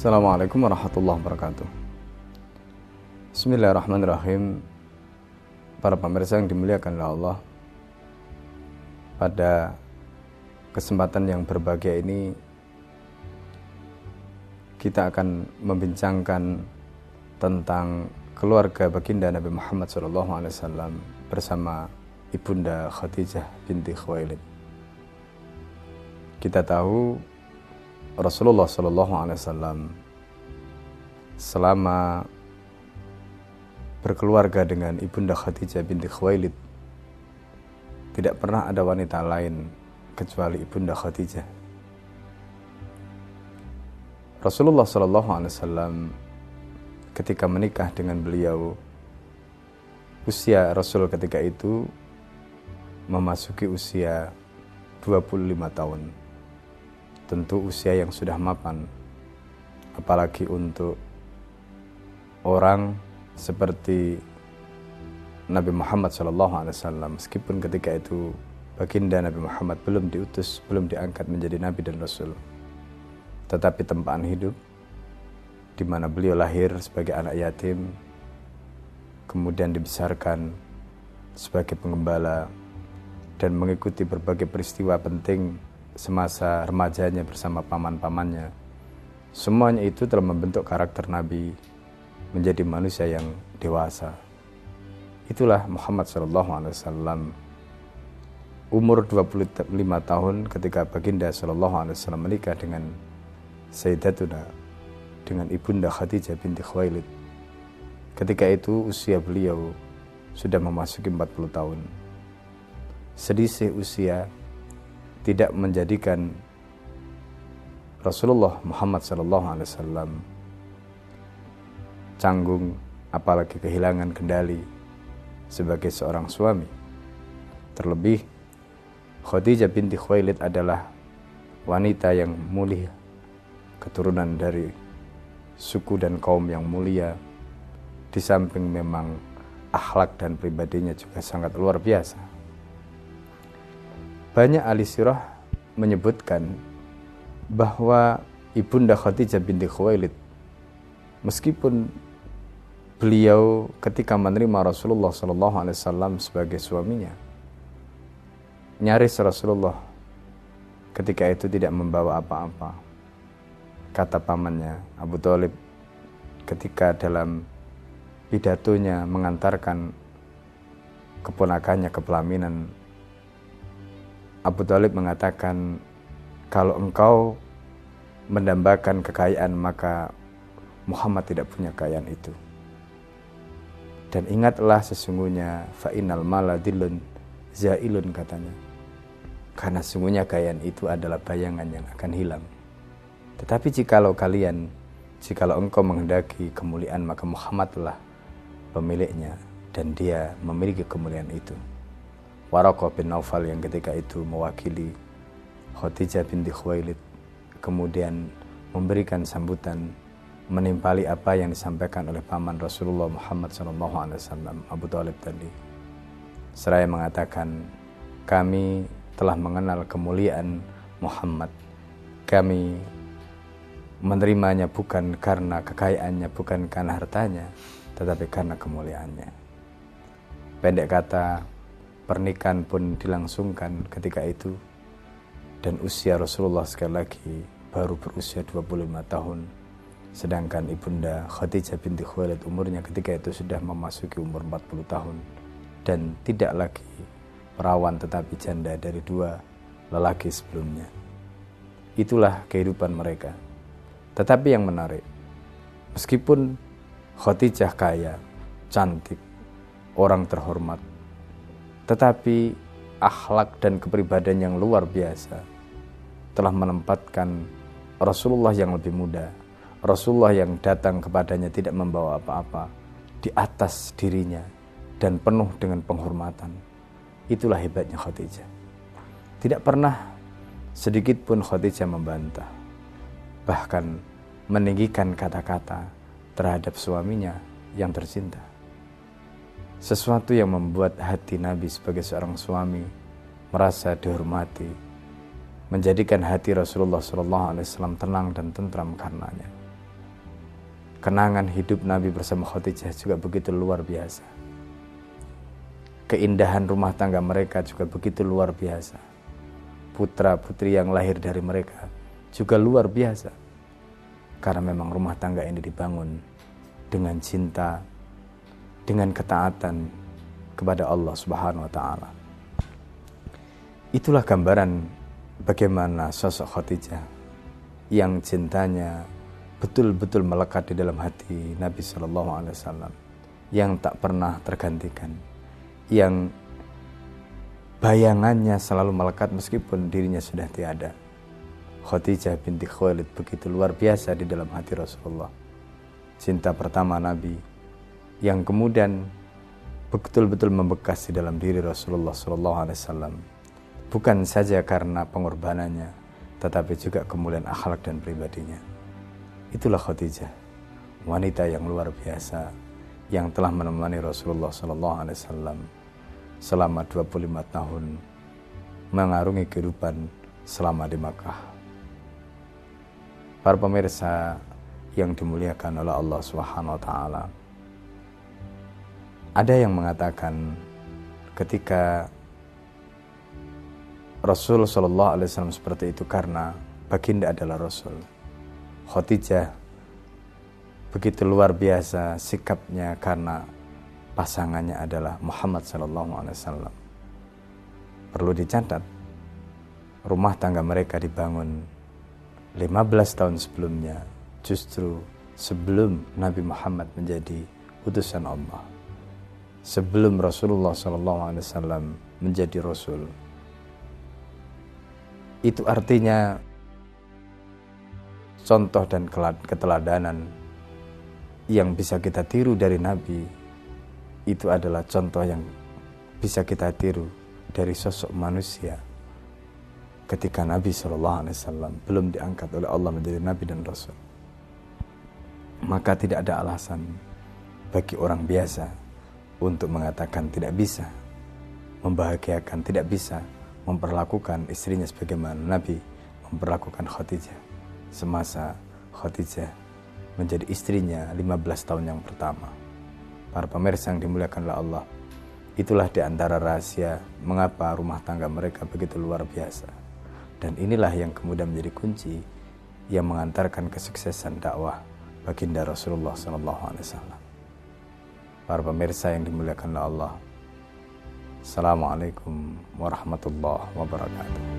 Assalamualaikum warahmatullahi wabarakatuh. Bismillahirrahmanirrahim. Para pemirsa yang dimuliakan oleh Allah, pada kesempatan yang berbahagia ini kita akan membincangkan tentang keluarga baginda Nabi Muhammad SAW bersama Ibunda Khadijah binti Khuwailid. Kita tahu Rasulullah SAW selama berkeluarga dengan Ibunda Khadijah binti Khuwailid tidak pernah ada wanita lain kecuali Ibunda Khadijah. Rasulullah SAW ketika menikah dengan beliau, usia Rasul ketika itu memasuki usia 25 tahun. Tentu usia yang sudah mapan, apalagi untuk orang seperti Nabi Muhammad SAW. Meskipun ketika itu baginda Nabi Muhammad belum diutus, belum diangkat menjadi Nabi dan Rasul, tetapi tempaan hidup di mana beliau lahir sebagai anak yatim, kemudian dibesarkan sebagai penggembala dan mengikuti berbagai peristiwa penting semasa remajanya bersama paman-pamannya. Semuanya itu telah membentuk karakter Nabi menjadi manusia yang dewasa. Itulah Muhammad SAW. Umur 25 tahun ketika baginda SAW menikah dengan Sayyidatuna, dengan Ibunda Khadijah binti Khuwailid. Ketika itu usia beliau sudah memasuki 40 tahun. Selisih usia tidak menjadikan Rasulullah Muhammad SAW canggung, apalagi kehilangan kendali sebagai seorang suami. Terlebih Khadijah binti Khuwailid adalah wanita yang mulia, keturunan dari suku dan kaum yang mulia, di samping memang akhlak dan pribadinya juga sangat luar biasa. Banyak ahli sirah menyebutkan bahwa Ibunda Khadijah binti Khuwailid, meskipun beliau ketika menerima Rasulullah SAW sebagai suaminya, nyaris Rasulullah ketika itu tidak membawa apa-apa. Kata pamannya Abu Thalib ketika dalam pidatonya mengantarkan keponakannya ke pelaminan, Abu Thalib mengatakan, kalau engkau mendambakan kekayaan maka Muhammad tidak punya kekayaan itu. Dan ingatlah sesungguhnya fa'innal mala dillun zailun, katanya. Karena sesungguhnya kekayaan itu adalah bayangan yang akan hilang. Tetapi jikalau engkau menghendaki kemuliaan, maka Muhammadlah pemiliknya dan dia memiliki kemuliaan itu. Waraqah bin Naufal yang ketika itu mewakili Khadijah binti Khuwailid kemudian memberikan sambutan, menimpali apa yang disampaikan oleh paman Rasulullah Muhammad SAW, Abu Thalib tadi. Seraya mengatakan, kami telah mengenal kemuliaan Muhammad. Kami menerimanya bukan karena kekayaannya, bukan karena hartanya, tetapi karena kemuliaannya. Pendek kata, pernikahan pun dilangsungkan ketika itu, dan usia Rasulullah sekali lagi baru berusia 25 tahun, sedangkan Ibunda Khadijah binti Khuwailid umurnya ketika itu sudah memasuki umur 40 tahun dan tidak lagi perawan tetapi janda dari dua lelaki sebelumnya. Itulah kehidupan mereka. Tetapi yang menarik, meskipun Khadijah kaya, cantik, orang terhormat, tetapi akhlak dan kepribadian yang luar biasa telah menempatkan Rasulullah yang lebih muda, Rasulullah yang datang kepadanya tidak membawa apa-apa, di atas dirinya dan penuh dengan penghormatan. Itulah hebatnya Khadijah. Tidak pernah sedikit pun Khadijah membantah, bahkan meninggikan kata-kata terhadap suaminya yang tercinta. Sesuatu yang membuat hati Nabi sebagai seorang suami merasa dihormati, menjadikan hati Rasulullah SAW tenang dan tentram karenanya. kenangan hidup Nabi bersama Khadijah juga begitu luar biasa. Keindahan rumah tangga mereka juga begitu luar biasa. Putra-putri yang lahir dari mereka juga luar biasa. Karena memang rumah tangga ini dibangun dengan cinta, dengan ketaatan kepada Allah Subhanahu wa taala. Itulah gambaran bagaimana sosok Khadijah yang cintanya betul-betul melekat di dalam hati Nabi Shallallahu Alaihi Wasallam, yang tak pernah tergantikan, yang bayangannya selalu melekat meskipun dirinya sudah tiada. Khadijah binti Khuwailid begitu luar biasa di dalam hati Rasulullah. Cinta pertama Nabi yang kemudian betul-betul membekas di dalam diri Rasulullah SAW. Bukan saja karena pengorbanannya, tetapi juga kemuliaan akhlak dan pribadinya. Itulah Khadijah, wanita yang luar biasa yang telah menemani Rasulullah SAW selama 25 tahun mengarungi kehidupan selama di Makkah. Para pemirsa yang dimuliakan oleh Allah Subhanahu wa taala. Ada yang mengatakan ketika Rasul sallallahu alaihi wasallam seperti itu karena baginda adalah Rasul. Khadijah begitu luar biasa sikapnya karena pasangannya adalah Muhammad sallallahu alaihi wasallam. Perlu dicatat, rumah tangga mereka dibangun 15 tahun sebelumnya, justru sebelum Nabi Muhammad menjadi utusan Allah, sebelum Rasulullah SAW menjadi Rasul. Itu artinya contoh dan keteladanan yang bisa kita tiru dari Nabi, itu adalah contoh yang bisa kita tiru dari sosok manusia ketika Nabi SAW belum diangkat oleh Allah menjadi Nabi dan Rasul. Maka tidak ada alasan bagi orang biasa untuk mengatakan tidak bisa membahagiakan, tidak bisa memperlakukan istrinya sebagaimana Nabi memperlakukan Khadijah semasa Khadijah menjadi istrinya 15 tahun yang pertama. Para pemirsa yang dimuliakan oleh Allah, itulah di antara rahasia mengapa rumah tangga mereka begitu luar biasa. Dan inilah yang kemudian menjadi kunci yang mengantarkan kesuksesan dakwah baginda Rasulullah SAW. Para pemirsa yang dimuliakan oleh Allah, Assalamualaikum warahmatullahi wabarakatuh.